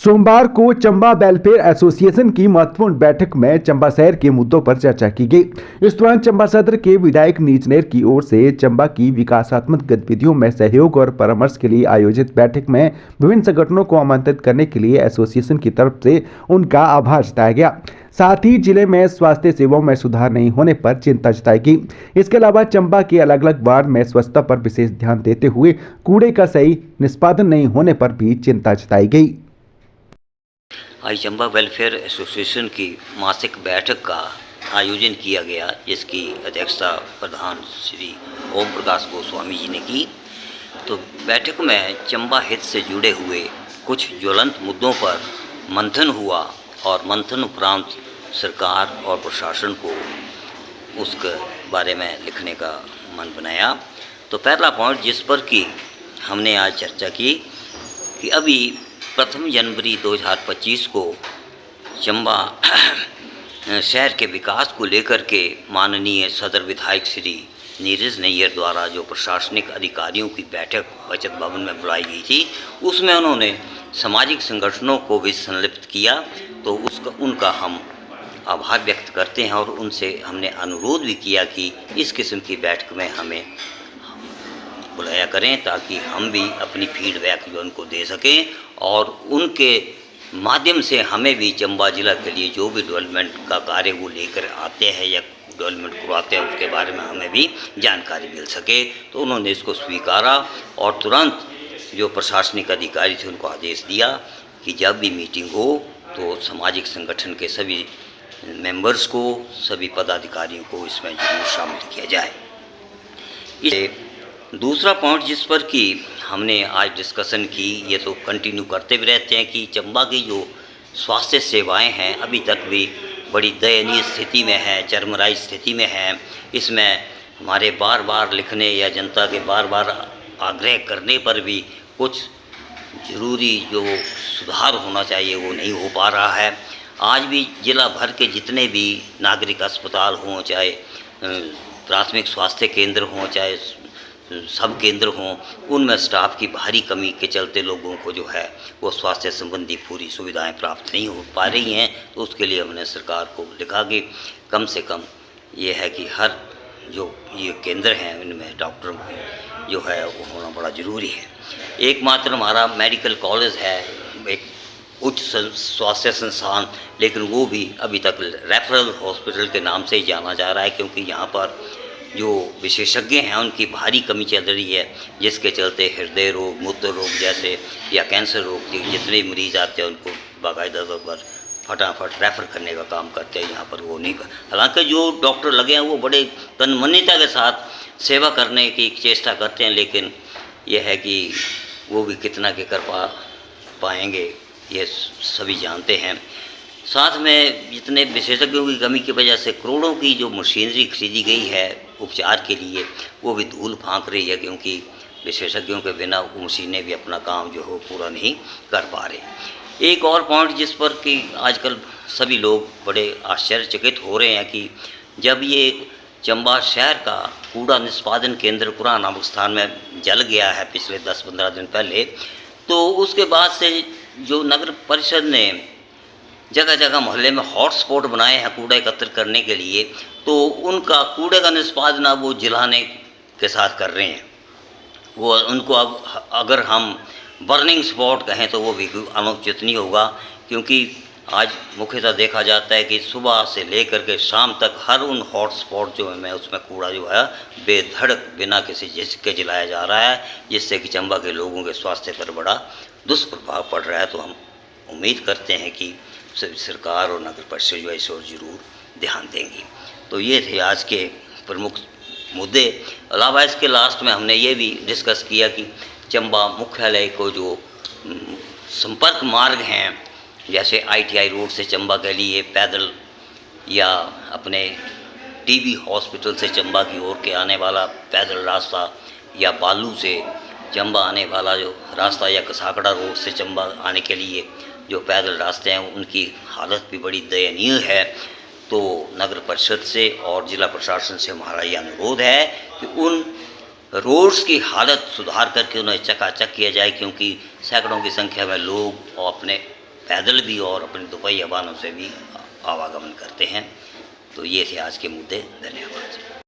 सोमवार को Chamba welfare association की महत्वपूर्ण बैठक में चंबा शहर के मुद्दों पर चर्चा की गई। इस दौरान चंबा सदर के विधायक नीचनेर की ओर से चंबा की विकासात्मक गतिविधियों में सहयोग और परामर्श के लिए आयोजित बैठक में विभिन्न संगठनों को आमंत्रित करने के लिए एसोसिएशन की तरफ से उनका आभार जताया गया। साथ ही जिले में स्वास्थ्य सेवाओं में सुधार नहीं होने पर चिंता जताई गई। इसके अलावा चंबा के अलग अलग वार्ड में स्वच्छता पर विशेष ध्यान देते हुए कूड़े का सही निष्पादन नहीं होने पर भी चिंता जताई गई। आज चंबा वेलफेयर एसोसिएशन की मासिक बैठक का आयोजन किया गया, जिसकी अध्यक्षता प्रधान श्री ओम प्रकाश गोस्वामी जी ने की। तो बैठक में चंबा हित से जुड़े हुए कुछ ज्वलंत मुद्दों पर मंथन हुआ और मंथन उपरांत सरकार और प्रशासन को उसके बारे में लिखने का मन बनाया। तो पहला पॉइंट जिस पर कि हमने आज चर्चा की कि अभी 1 जनवरी 2025 को चंबा शहर के विकास को लेकर के माननीय सदर विधायक श्री नीरज नैयर द्वारा जो प्रशासनिक अधिकारियों की बैठक बचत भवन में बुलाई गई थी, उसमें उन्होंने सामाजिक संगठनों को भी संलिप्त किया। तो उनका हम आभार व्यक्त करते हैं और उनसे हमने अनुरोध भी किया कि इस किस्म की बैठक में हमें बुलाया करें, ताकि हम भी अपनी फीडबैक जो उनको दे सकें और उनके माध्यम से हमें भी चंबा जिला के लिए जो भी डेवलपमेंट का कार्य वो लेकर आते हैं या डेवलपमेंट करवाते हैं उसके बारे में हमें भी जानकारी मिल सके। तो उन्होंने इसको स्वीकारा और तुरंत जो प्रशासनिक अधिकारी थे उनको आदेश दिया कि जब भी मीटिंग हो तो सामाजिक संगठन के सभी मेंबर्स को, सभी पदाधिकारियों को इसमें जरूर शामिल किया जाए। दूसरा पॉइंट जिस पर कि हमने आज डिस्कशन की, ये तो कंटिन्यू करते भी रहते हैं कि चंबा की जो स्वास्थ्य सेवाएं हैं अभी तक भी बड़ी दयनीय स्थिति में है, चरमराई स्थिति में है। इसमें हमारे बार बार लिखने या जनता के बार बार आग्रह करने पर भी कुछ ज़रूरी जो सुधार होना चाहिए वो नहीं हो पा रहा है। आज भी जिला भर के जितने भी नागरिक अस्पताल हों, चाहे प्राथमिक स्वास्थ्य केंद्र हों, चाहे सब केंद्र हों, उनमें स्टाफ की भारी कमी के चलते लोगों को जो है वो स्वास्थ्य संबंधी पूरी सुविधाएं प्राप्त नहीं हो पा रही हैं। तो उसके लिए हमने सरकार को लिखा कि कम से कम ये है कि हर जो ये केंद्र हैं इनमें डॉक्टर जो है वो होना बड़ा ज़रूरी है। एकमात्र हमारा मेडिकल कॉलेज है, एक उच्च स्वास्थ्य संस्थान, लेकिन वो भी अभी तक रेफरल हॉस्पिटल के नाम से ही जाना जा रहा है, क्योंकि यहाँ पर जो विशेषज्ञ हैं उनकी भारी कमी चल रही है, जिसके चलते हृदय रोग, मूत्र रोग जैसे या कैंसर रोग के जितने मरीज आते हैं उनको बाकायदा तौर पर फटाफट रेफ़र करने का काम करते हैं। यहाँ पर वो नहीं, हालांकि जो डॉक्टर लगे हैं वो बड़े तन्मयता के साथ सेवा करने की चेष्टा करते हैं, लेकिन यह है कि वो भी कितना के कर पाएंगे ये सभी जानते हैं। साथ में जितने विशेषज्ञों की कमी की वजह से करोड़ों की जो मशीनरी खरीदी गई है उपचार के लिए वो भी धूल फांक रही है, क्योंकि विशेषज्ञों के बिना वो मशीनें भी अपना काम जो हो पूरा नहीं कर पा रहे। एक और पॉइंट जिस पर कि आजकल सभी लोग बड़े आश्चर्यचकित हो रहे हैं कि जब ये चंबा शहर का कूड़ा निष्पादन केंद्र पुरा नामक स्थान में जल गया है पिछले 10-15 दिन पहले, तो उसके बाद से जो नगर परिषद ने जगह जगह मोहल्ले में हॉटस्पॉट बनाए हैं कूड़ा एकत्र करने के लिए, तो उनका कूड़े का निष्पादन अब वो जिलाने के साथ कर रहे हैं। वो उनको अब अगर हम बर्निंग स्पॉट कहें तो वो भी अनुचित नहीं होगा, क्योंकि आज मुख्यतः देखा जाता है कि सुबह से लेकर के शाम तक हर उन हॉटस्पॉट जो है उसमें कूड़ा जो है बेधड़क बिना किसी झिझक जलाया जा रहा है, जिससे कि चंबा के लोगों के स्वास्थ्य पर बड़ा दुष्प्रभाव पड़ रहा है। तो हम उम्मीद करते हैं कि सभी सरकार और नगर परिषद जो है इस ओर जरूर ध्यान देंगी। तो ये थे आज के प्रमुख मुद्दे। अलावा इसके लास्ट में हमने ये भी डिस्कस किया कि चंबा मुख्यालय को जो संपर्क मार्ग हैं, जैसे ITI रोड से चंबा के लिए पैदल या अपने TB हॉस्पिटल से चंबा की ओर के आने वाला पैदल रास्ता, या बालू से चंबा आने वाला जो रास्ता, या कसाकड़ा रोड से चंबा आने के लिए जो पैदल रास्ते हैं उनकी हालत भी बड़ी दयनीय है। तो नगर परिषद से और जिला प्रशासन से हमारा ये अनुरोध है कि उन रोड्स की हालत सुधार करके उन्हें चकाचक किया जाए, क्योंकि सैकड़ों की संख्या में लोग अपने पैदल भी और अपने दोपहिया वाहनों से भी आवागमन करते हैं। तो ये थे आज के मुद्दे। धन्यवाद।